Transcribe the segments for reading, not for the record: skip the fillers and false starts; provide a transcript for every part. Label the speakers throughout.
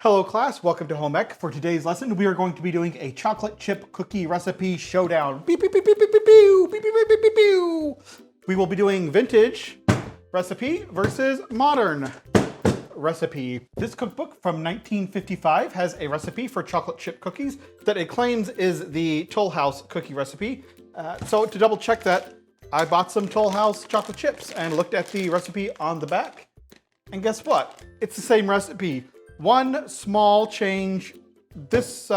Speaker 1: Hello class, welcome to Home Ec. For today's lesson, we are going to be doing a chocolate chip cookie recipe showdown. Beep, beep, beep, beep, beep, beep, beep, beep, beep, beep, beep, beep. We will be doing vintage recipe versus modern recipe. This cookbook from 1955 has a recipe for chocolate chip cookies that it claims is the Toll House cookie recipe. So to double check that, I bought some Toll House chocolate chips and looked at the recipe on the back. And guess what? It's the same recipe. One small change. This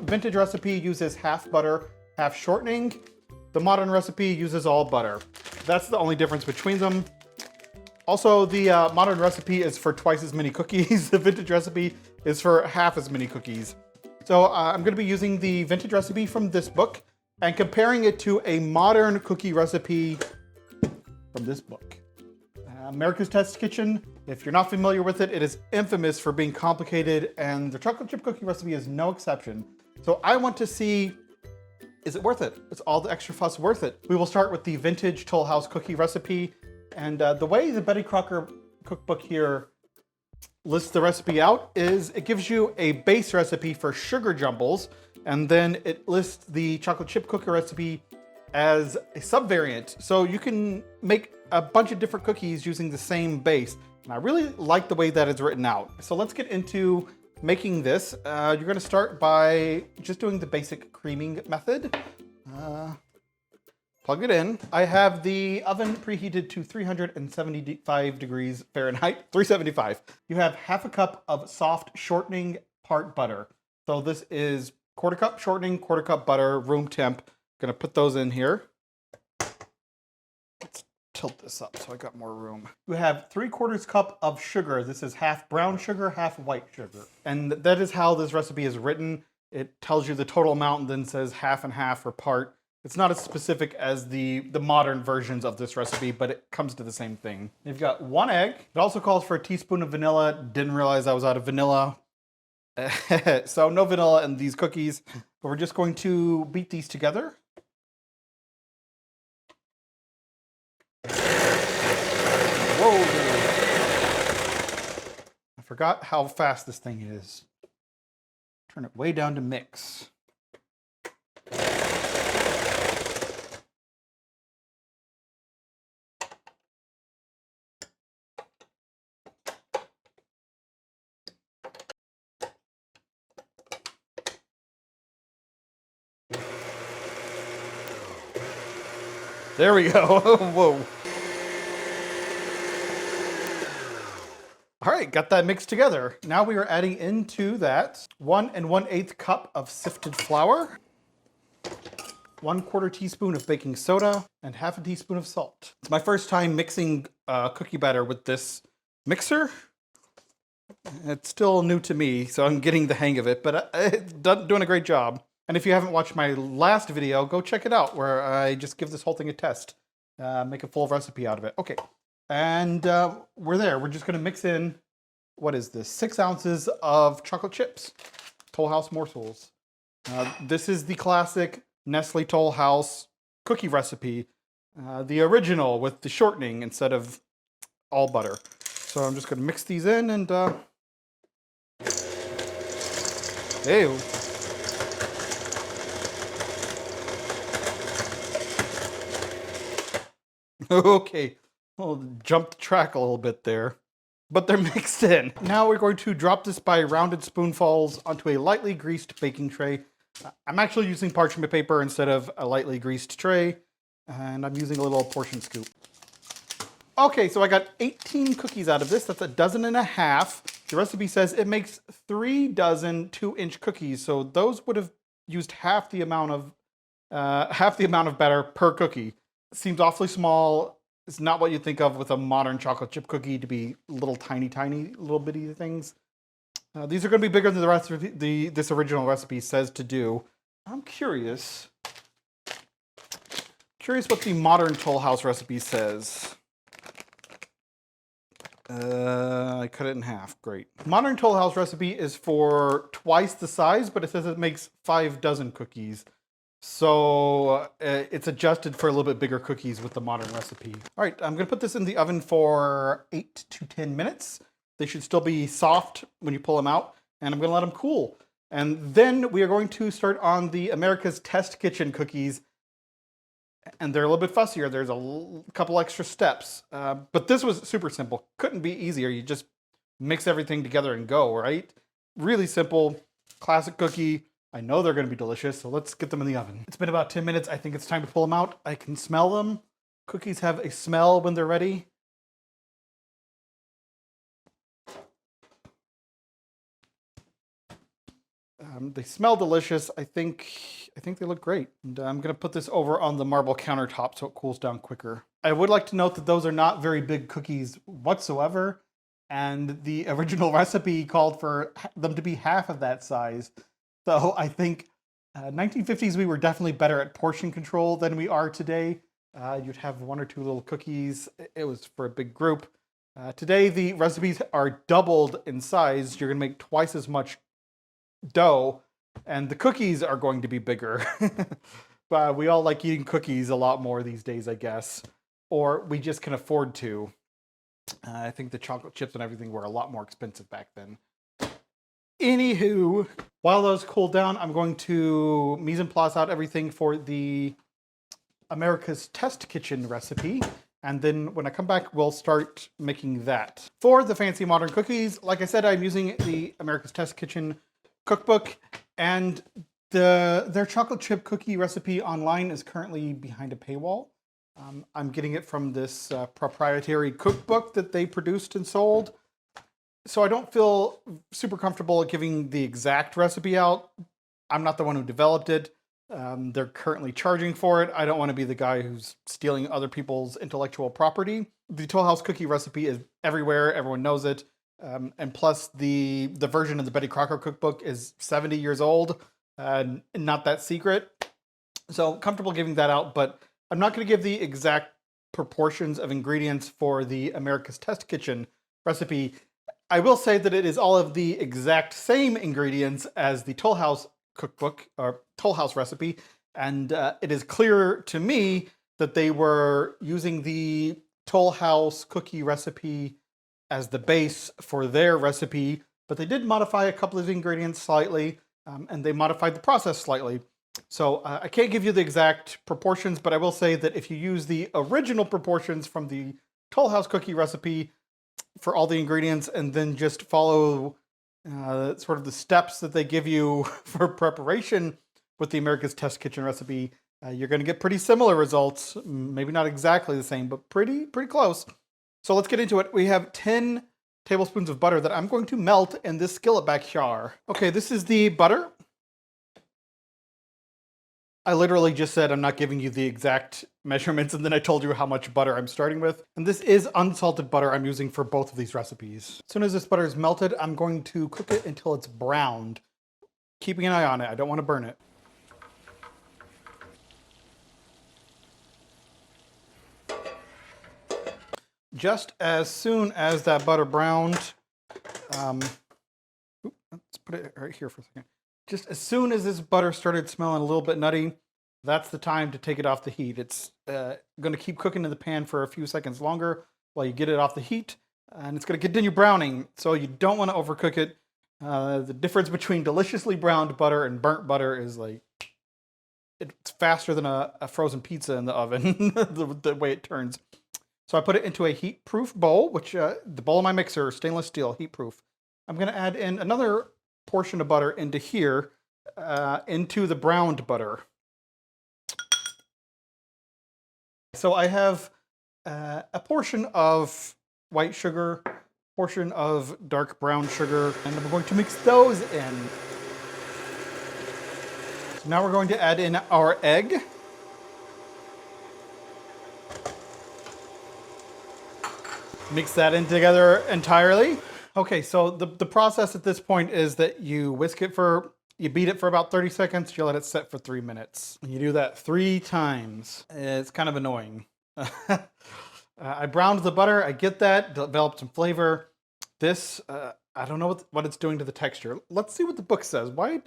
Speaker 1: vintage recipe uses half butter, half shortening. The modern recipe uses all butter. That's the only difference between them. Also, the modern recipe is for twice as many cookies. The vintage recipe is for half as many cookies. So I'm going to be using the vintage recipe from this book and comparing it to a modern cookie recipe from this book. America's Test Kitchen. If you're not familiar with it, it is infamous for being complicated, and the chocolate chip cookie recipe is no exception. So I want to see, is it worth it? Is all the extra fuss worth it? We will start with the vintage Toll House cookie recipe. And the way the Betty Crocker cookbook here lists the recipe out is it gives you a base recipe for sugar jumbles, and then it lists the chocolate chip cookie recipe as a subvariant. So you can make a bunch of different cookies using the same base. And I really like the way that it's written out. So let's get into making this. You're gonna start by just doing the basic creaming method. Plug it in. I have the oven preheated to 375 degrees Fahrenheit, 375. You have half a cup of soft shortening, part butter. So this is quarter cup shortening, quarter cup butter, room temp. Gonna put those in here. Let's tilt this up so I got more room. You have 3/4 cup of sugar. This is half brown sugar, half white sugar. And that is how this recipe is written. It tells you the total amount and then says half and half or part. It's not as specific as the modern versions of this recipe, but it comes to the same thing. You've got 1 egg. It also calls for a teaspoon of vanilla. Didn't realize I was out of vanilla. So no vanilla in these cookies, but we're just going to beat these together. Whoa! I forgot how fast this thing is. Turn it way down to mix. There we go. Whoa. All right, got that mixed together. Now we are adding into that 1 1/8 cup of sifted flour, 1/4 teaspoon of baking soda, and half a teaspoon of salt. It's my first time mixing cookie batter with this mixer. It's still new to me, so I'm getting the hang of it, but it's doing a great job. And if you haven't watched my last video, go check it out where I just give this whole thing a test. Make a full recipe out of it. Okay, and we're there. We're just gonna mix in, what is this? 6 ounces of chocolate chips, Toll House morsels. This is the classic Nestle Toll House cookie recipe, the original with the shortening instead of all butter. So I'm just gonna mix these in and ew. Okay, we'll jump the track a little bit there, but they're mixed in. Now we're going to drop this by rounded spoonfuls onto a lightly greased baking tray. I'm actually using parchment paper instead of a lightly greased tray, and I'm using a little portion scoop. Okay, so I got 18 cookies out of this. That's 1.5 dozen. The recipe says it makes 3 dozen 2-inch cookies, so those would have used half the amount of batter per cookie. Seems awfully small. It's not what you think of with a modern chocolate chip cookie to be little tiny little bitty things. These are going to be bigger than the rest of this original recipe says to do. I'm curious what the modern Toll House recipe says. I cut it in half. Great. Modern Toll House recipe is for twice the size, but it says it makes 5 dozen cookies. So it's adjusted for a little bit bigger cookies with the modern recipe. All right, I'm gonna put this in the oven for 8 to 10 minutes. They should still be soft when you pull them out. and I'm gonna let them cool. And then we are going to start on the America's Test Kitchen cookies, and they're a little bit fussier. There's a couple extra steps, but this was super simple. Couldn't be easier. You just mix everything together and go, right? Really simple, classic cookie. I know they're gonna be delicious, so let's get them in the oven. It's been about 10 minutes. I think it's time to pull them out. I can smell them. Cookies have a smell when they're ready. They smell delicious. I think they look great. And I'm gonna put this over on the marble countertop so it cools down quicker. I would like to note that those are not very big cookies whatsoever. And the original recipe called for them to be half of that size. So I think 1950s, we were definitely better at portion control than we are today. You'd have one or two little cookies. It was for a big group. Today, the recipes are doubled in size. You're gonna make twice as much dough, and the cookies are going to be bigger. But we all like eating cookies a lot more these days, I guess. Or we just can afford to. I think the chocolate chips and everything were a lot more expensive back then. Anywho, while those cool down, I'm going to mise en place out everything for the America's Test Kitchen recipe. And then when I come back, we'll start making that. For the fancy modern cookies, like I said, I'm using the America's Test Kitchen cookbook, and their chocolate chip cookie recipe online is currently behind a paywall. I'm getting it from this proprietary cookbook that they produced and sold. So I don't feel super comfortable giving the exact recipe out. I'm not the one who developed it. They're currently charging for it. I don't want to be the guy who's stealing other people's intellectual property. The Toll House cookie recipe is everywhere. Everyone knows it. And plus the version of the Betty Crocker cookbook is 70 years old, not that secret. So comfortable giving that out, but I'm not going to give the exact proportions of ingredients for the America's Test Kitchen recipe. I will say that it is all of the exact same ingredients as the Toll House cookbook or Toll House recipe, and it is clear to me that they were using the Toll House cookie recipe as the base for their recipe, but they did modify a couple of ingredients slightly, and they modified the process slightly. So I can't give you the exact proportions, but I will say that if you use the original proportions from the Toll House cookie recipe for all the ingredients, and then just follow sort of the steps that they give you for preparation with the America's Test Kitchen recipe, you're going to get pretty similar results. Maybe not exactly the same, but pretty close. So let's get into it. We have 10 tablespoons of butter that I'm going to melt in this skillet back jar. Okay, this is the butter. I literally just said I'm not giving you the exact measurements, and then I told you how much butter I'm starting with. And this is unsalted butter I'm using for both of these recipes. As soon as this butter is melted, I'm going to cook it until it's browned, keeping an eye on it. I don't want to burn it. Just as soon as that butter browned, let's put it right here for a second. Just as soon as this butter started smelling a little bit nutty, that's the time to take it off the heat. It's going to keep cooking in the pan for a few seconds longer while you get it off the heat, and it's going to continue browning, so you don't want to overcook it. The difference between deliciously browned butter and burnt butter is like, it's faster than a frozen pizza in the oven, the way it turns. So I put it into a heat-proof bowl, which the bowl of my mixer, stainless steel, heat-proof. I'm going to add in another portion of butter into here, into the browned butter. So I have a portion of white sugar, portion of dark brown sugar, and I'm going to mix those in. So now we're going to add in our egg. Mix that in together entirely. Okay, so the process at this point is that you you beat it for about 30 seconds, you let it set for 3 minutes. And you do that 3 times. It's kind of annoying. I browned the butter, I get that, developed some flavor. This, I don't know what it's doing to the texture. Let's see what the book says. Why?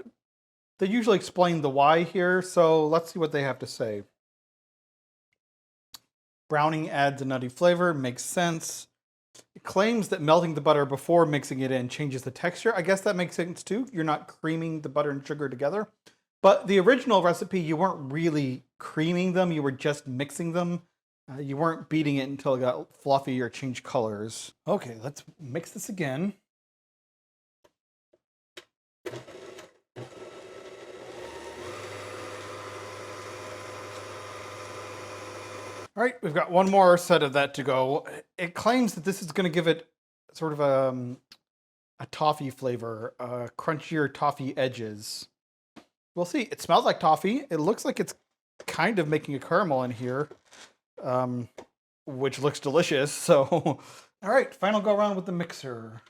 Speaker 1: They usually explain the why here, so let's see what they have to say. Browning adds a nutty flavor, makes sense. It claims that melting the butter before mixing it in changes the texture. I guess that makes sense too. You're not creaming the butter and sugar together. But the original recipe, you weren't really creaming them. You were just mixing them. You weren't beating it until it got fluffy or changed colors. Okay, let's mix this again. All right, we've got one more set of that to go. It claims that this is going to give it sort of a toffee flavor, crunchier toffee edges. We'll see. It smells like toffee. It looks like it's kind of making a caramel in here, which looks delicious. So, all right, final go around with the mixer.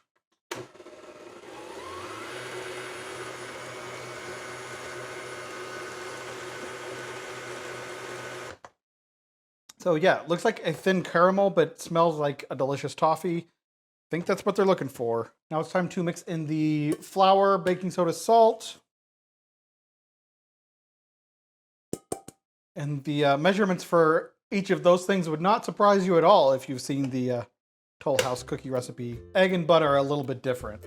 Speaker 1: So yeah, it looks like a thin caramel, but smells like a delicious toffee. I think that's what they're looking for. Now it's time to mix in the flour, baking soda, salt. And the measurements for each of those things would not surprise you at all if you've seen the Toll House cookie recipe. Egg and butter are a little bit different.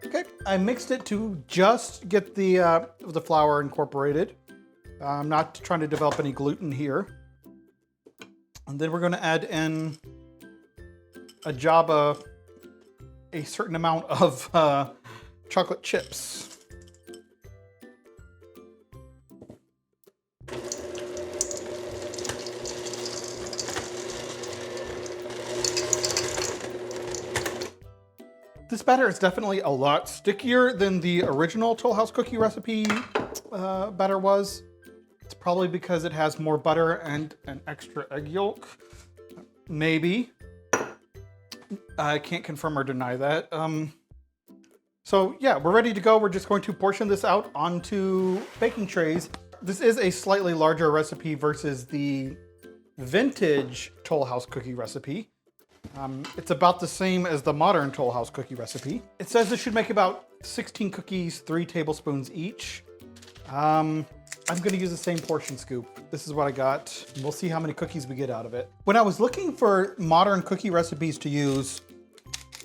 Speaker 1: Okay, I mixed it to just get the flour incorporated. I'm not trying to develop any gluten here. And then we're going to add in a certain amount of chocolate chips. This batter is definitely a lot stickier than the original Toll House cookie recipe batter was. It's probably because it has more butter and an extra egg yolk. Maybe. I can't confirm or deny that. So yeah, we're ready to go. We're just going to portion this out onto baking trays. This is a slightly larger recipe versus the vintage Toll House cookie recipe. It's about the same as the modern Toll House cookie recipe. It says this should make about 16 cookies, 3 tablespoons each. I'm gonna use the same portion scoop. This is what I got. We'll see how many cookies we get out of it. When I was looking for modern cookie recipes to use,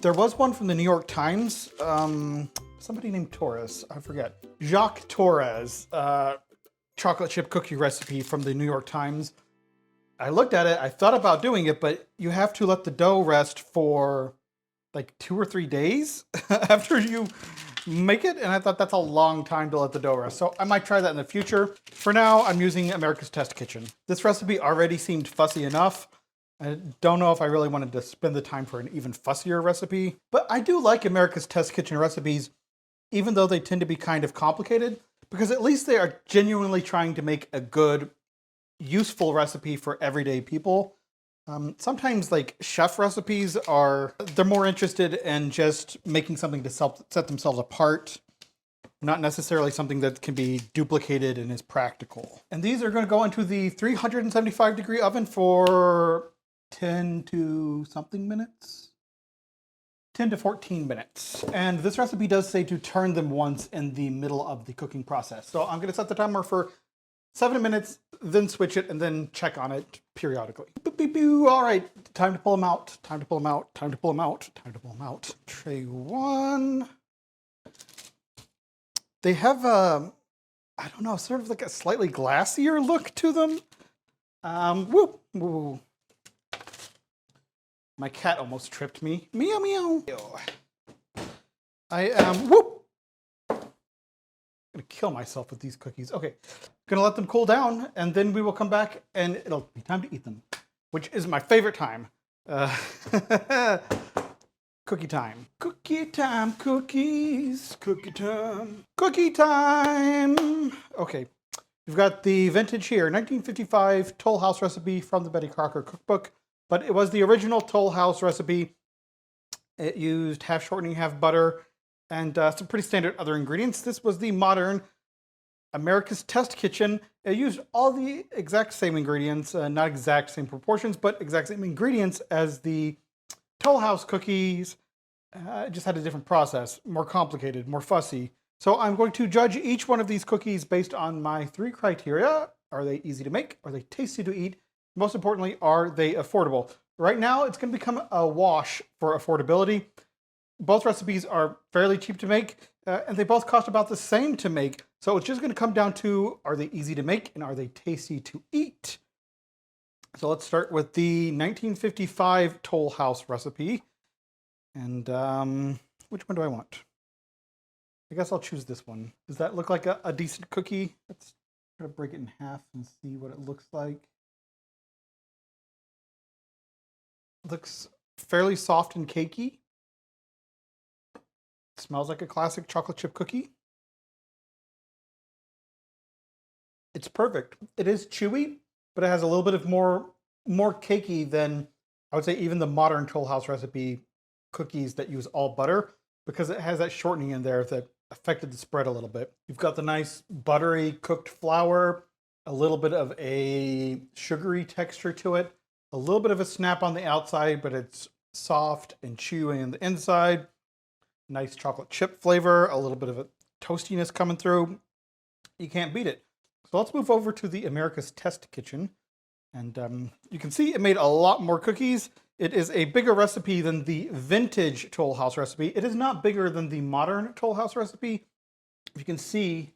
Speaker 1: there was one from the New York Times. Somebody named Torres, I forget. Jacques Torres, chocolate chip cookie recipe from the New York Times. I looked at it, I thought about doing it, but you have to let the dough rest for like 2 or 3 days after you make it, and I thought that's a long time to let the dough rest. So I might try that in the future. For now, I'm using America's Test Kitchen. This recipe already seemed fussy enough. I don't know if I really wanted to spend the time for an even fussier recipe, but I do like America's Test Kitchen recipes, even though they tend to be kind of complicated, because at least they are genuinely trying to make a good, useful recipe for everyday people. Sometimes like chef recipes they're more interested in just making something to set themselves apart, not necessarily something that can be duplicated and is practical. And these are going to go into the 375-degree oven for 10 to something minutes. 10 to 14 minutes. And this recipe does say to turn them once in the middle of the cooking process. So I'm going to set the timer for 7 minutes, then switch it, and then check on it periodically. Boop, boop, boop. All right, time to pull them out. Time to pull them out. Time to pull them out. Time to pull them out. Tray 1. They have I don't know, sort of like a slightly glassier look to them. Whoop, whoop. My cat almost tripped me. Meow, meow. I am, whoop. I'm gonna kill myself with these cookies. Okay, gonna let them cool down, and then we will come back and it'll be time to eat them, which is my favorite time. Cookie time. Cookie time, cookies. Cookie time. Cookie time. Okay, we've got the vintage here, 1955 Toll House recipe from the Betty Crocker cookbook, but it was the original Toll House recipe. It used half shortening, half butter, and some pretty standard other ingredients. This was the modern America's Test Kitchen. It used all the exact same ingredients, not exact same proportions, but exact same ingredients as the Toll House cookies. It just had a different process, more complicated, more fussy. So I'm going to judge each one of these cookies based on my 3 criteria. Are they easy to make? Are they tasty to eat? Most importantly, are they affordable? Right now, it's going to become a wash for affordability. Both recipes are fairly cheap to make, and they both cost about the same to make. So it's just going to come down to, are they easy to make and are they tasty to eat? So let's start with the 1955 Toll House recipe. And which one do I want? I guess I'll choose this one. Does that look like a decent cookie? Let's try to break it in half and see what it looks like. Looks fairly soft and cakey. Smells like a classic chocolate chip cookie. It's perfect. It is chewy, but it has a little bit of more cakey than, I would say, even the modern Toll House recipe cookies that use all butter, because it has that shortening in there that affected the spread a little bit. You've got the nice buttery cooked flour, a little bit of a sugary texture to it, a little bit of a snap on the outside, but it's soft and chewy on the inside. Nice chocolate chip flavor, a little bit of a toastiness coming through. You can't beat it. So let's move over to the America's Test Kitchen. And you can see it made a lot more cookies. It is a bigger recipe than the vintage Toll House recipe. It is not bigger than the modern Toll House recipe. If you can see,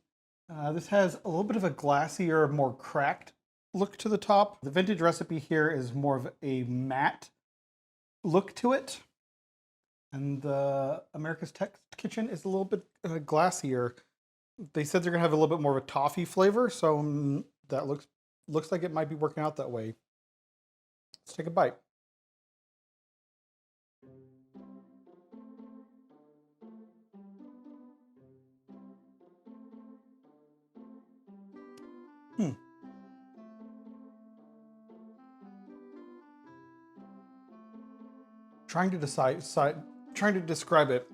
Speaker 1: this has a little bit of a glassier, more cracked look to the top. The vintage recipe here is more of a matte look to it. And the America's Test Kitchen is a little bit glassier. They said they're gonna have a little bit more of a toffee flavor, so that looks like it might be working out that way. Let's take a bite. Trying to describe it.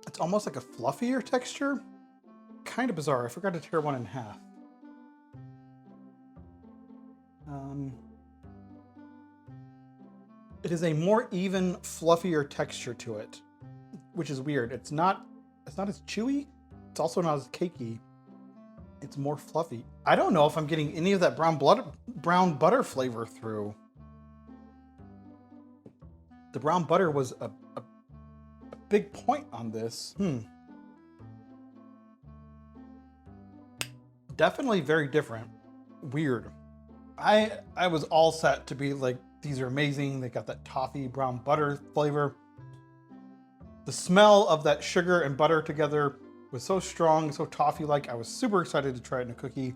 Speaker 1: It's almost like a fluffier texture. Kind of bizarre. I forgot to tear one in half. It is a more even, fluffier texture to it, which is weird. It's not as chewy. It's also not as cakey. It's more fluffy. I don't know if I'm getting any of that brown butter flavor through. The brown butter was a big point on this. Definitely very different. Weird. I was all set to be like, these are amazing. They got that toffee brown butter flavor. The smell of that sugar and butter together was so strong, so toffee-like. I was super excited to try it in a cookie.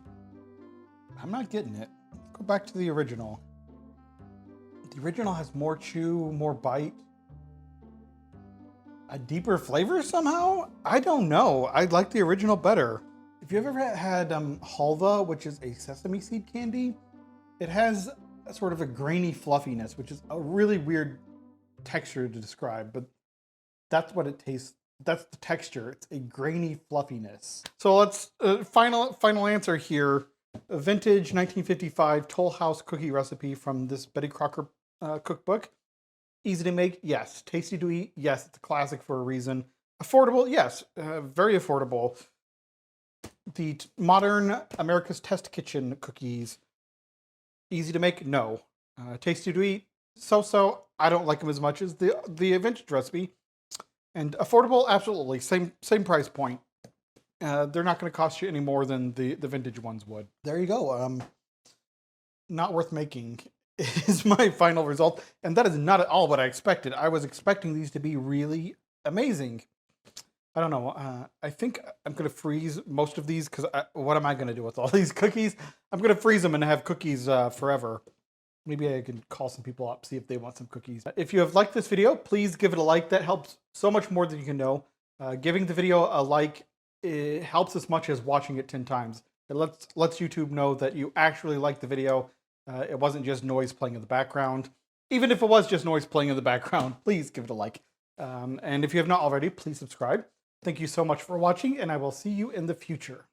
Speaker 1: I'm not getting it. Let's go back to the original. The original has more chew, more bite. A deeper flavor somehow? I don't know. I like the original better. If you've ever had halva, which is a sesame seed candy, it has a sort of a grainy fluffiness, which is a really weird texture to describe, but that's what it tastes. That's the texture. It's a grainy fluffiness. So let's final answer here. A vintage 1955 Toll House cookie recipe from this Betty Crocker cookbook. Easy to make, yes. Tasty to eat, yes. It's a classic for a reason. Affordable, yes. Very affordable. The modern America's Test Kitchen cookies. Easy to make, no. Tasty to eat, so-so. I don't like them as much as the vintage recipe. And affordable, absolutely. Same price point. They're not going to cost you any more than the vintage ones would. There you go. Not worth making is my final result. And that is not at all what I expected. I was expecting these to be really amazing. I don't know. I think I'm going to freeze most of these because what am I going to do with all these cookies? I'm going to freeze them and have cookies forever. Maybe I can call some people up, see if they want some cookies. If you have liked this video, please give it a like. That helps so much more than you can know. Giving the video a like, it helps as much as watching it 10 times. It lets YouTube know that you actually like the video. It wasn't just noise playing in the background. Even if it was just noise playing in the background, please give it a like. And if you have not already, please subscribe. Thank you so much for watching, and I will see you in the future.